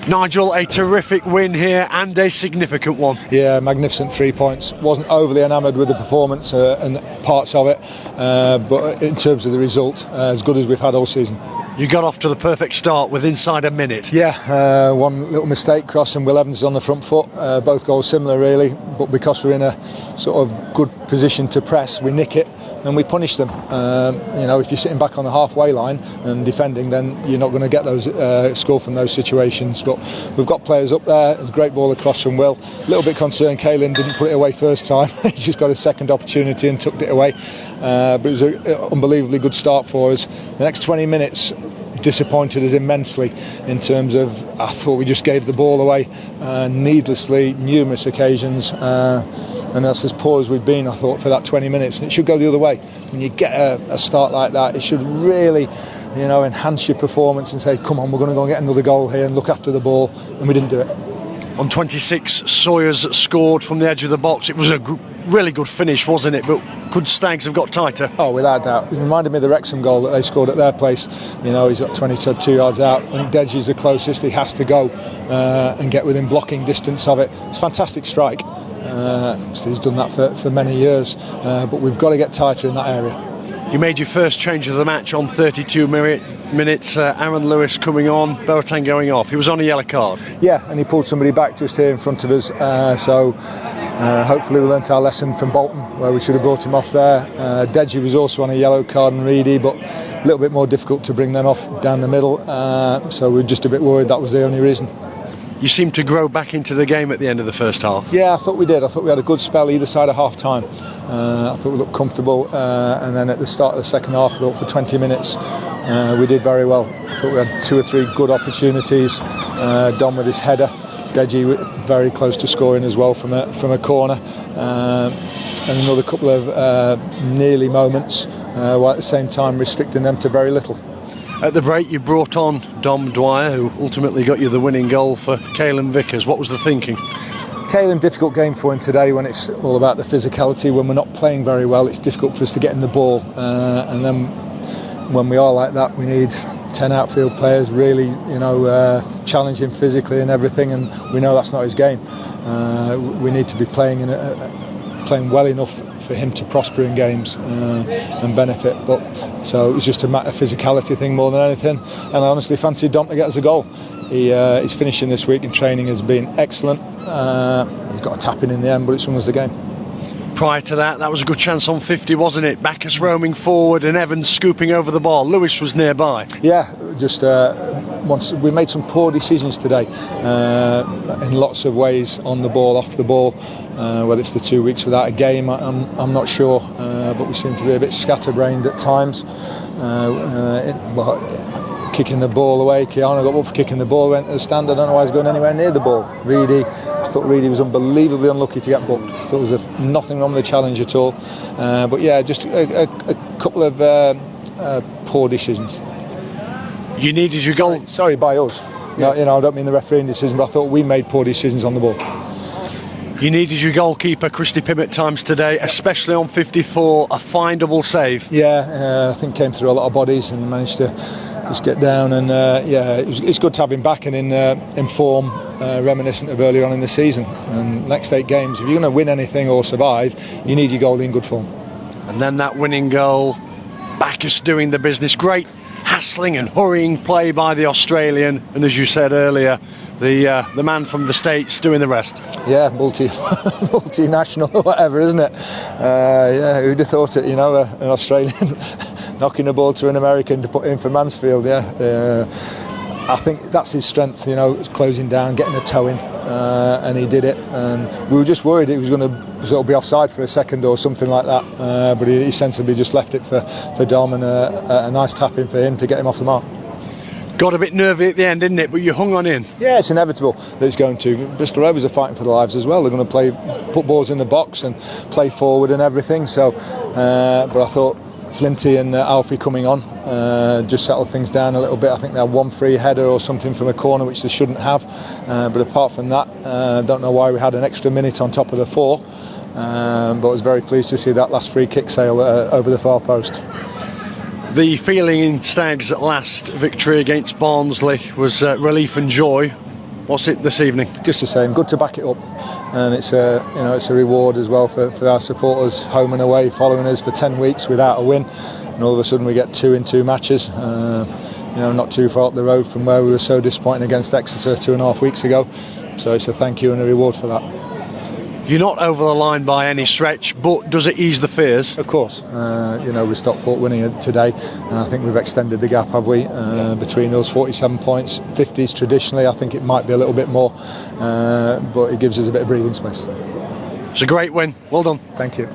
Nigel, a terrific win here and a significant one. Yeah, magnificent 3 points. Wasn't overly enamoured with the performance and parts of it, but in terms of the result, as good as we've had all season. You got off to the perfect start with inside a minute. Yeah, one little mistake, Cross and Will Evans on the front foot. Both goals similar really, but because we're in a sort of good position to press, we nick it and we punish them. If you're sitting back on the halfway line and defending, then you're not going to get those score from those situations. But we've got players up there. There's a great ball across from Will. A little bit concerned Caelan didn't put it away first time. He just got a second opportunity and tucked it away. But it was an unbelievably good start for us. The next 20 minutes disappointed us immensely in terms of, I thought we just gave the ball away needlessly, numerous occasions, and that's as poor as we've been, I thought, for that 20 minutes. And it should go the other way. When you get a start like that, it should really enhance your performance and say, come on, we're going to go and get another goal here and look after the ball, and we didn't do it. On 26, Sawyers scored from the edge of the box. It was a really good finish, wasn't it? But could Stags have got tighter? Oh, without doubt. It reminded me of the Wrexham goal that they scored at their place. He's got 22 yards out. I think Deji's the closest. He has to go and get within blocking distance of it. It's a fantastic strike. He's done that for many years. But we've got to get tighter in that area. You made your first change of the match on 32 minutes. Aaron Lewis coming on, Boateng going off. He was on a yellow card. Yeah, and he pulled somebody back just here in front of us. Hopefully we learnt our lesson from Bolton, where we should have brought him off there. Deji was also on a yellow card and Reedy, but a little bit more difficult to bring them off down the middle. So we're just a bit worried that was the only reason. You seemed to grow back into the game at the end of the first half. Yeah, I thought we did. I thought we had a good spell either side of half time. I thought we looked comfortable, and then at the start of the second half, I thought for 20 minutes we did very well. I thought we had 2 or 3 good opportunities. Dom with his header, Deji very close to scoring as well from a corner, and another couple of nearly moments, while at the same time restricting them to very little. At the break, you brought on Dom Dwyer, who ultimately got you the winning goal for Caelan Vickers. What was the thinking? Caelan, difficult game for him today when it's all about the physicality. When we're not playing very well, it's difficult for us to get in the ball. And then when we are like that, we need 10 outfield players really, challenge him physically and everything. And we know that's not his game. We need to be playing well enough for him to prosper in games and benefit. So it was just a matter of physicality thing more than anything. And I honestly fancied Dom to get us a goal. His finishing this week in training has been excellent. He's got a tap in the end, but it's won us the game. Prior to that was a good chance on 50, wasn't it? Backus roaming forward and Evans scooping over the ball. Lewis was nearby. Yeah, just once we made some poor decisions today in lots of ways, on the ball, off the ball. Whether it's the 2 weeks without a game, I'm not sure, but we seem to be a bit scatterbrained at times. Kicking the ball away, Keanu got up for kicking the ball, went to the stand. I don't know why he's going anywhere near the ball. I thought Reedy was unbelievably unlucky to get booked. I thought there was nothing wrong with the challenge at all. But yeah, just a couple of poor decisions. You needed your goal. Sorry, by us. Yeah. No, I don't mean the refereeing decision, but I thought we made poor decisions on the ball. You needed your goalkeeper, Christy Pym, at times today, especially on 54, a findable save. Yeah, I think came through a lot of bodies and he managed to just get down. And it's good to have him back and in form, reminiscent of earlier on in the season. And next 8 games, if you're going to win anything or survive, you need your goalie in good form. And then that winning goal, Backus doing the business. Great hassling and hurrying play by the Australian, and as you said earlier, the man from the States doing the rest. Yeah, multinational or whatever, isn't it? Who'd have thought it? An Australian knocking a ball to an American to put in for Mansfield. I think that's his strength. Closing down, getting a toe in, and he did it. And we were just worried it was going to sort of be offside for a second or something like that. But he sensibly just left it for Dom, and a nice tap in for him to get him off the mark. Got a bit nervy at the end, didn't it? But you hung on in. Yeah, it's inevitable that it's going to. Bristol Rovers are fighting for their lives as well. They're going to put balls in the box and play forward and everything. So, but I thought Flinty and Alfie coming on just settled things down a little bit. I think they had 1 free header or something from a corner, which they shouldn't have. But apart from that, don't know why we had an extra minute on top of the 4. But I was very pleased to see that last free kick sail over the far post. The feeling in Stags' last victory against Barnsley was relief and joy. What's it this evening? Just the same, good to back it up, and it's a reward as well for our supporters, home and away, following us for 10 weeks without a win, and all of a sudden we get 2 in 2 matches. Not too far up the road from where we were so disappointing against Exeter 2.5 weeks ago. So it's a thank you and a reward for that. You're not over the line by any stretch, but does it ease the fears? Of course. With Stockport winning it today, and I think we've extended the gap, have we? Between us, 47 points, 50s traditionally. I think it might be a little bit more, but it gives us a bit of breathing space. It's a great win. Well done. Thank you.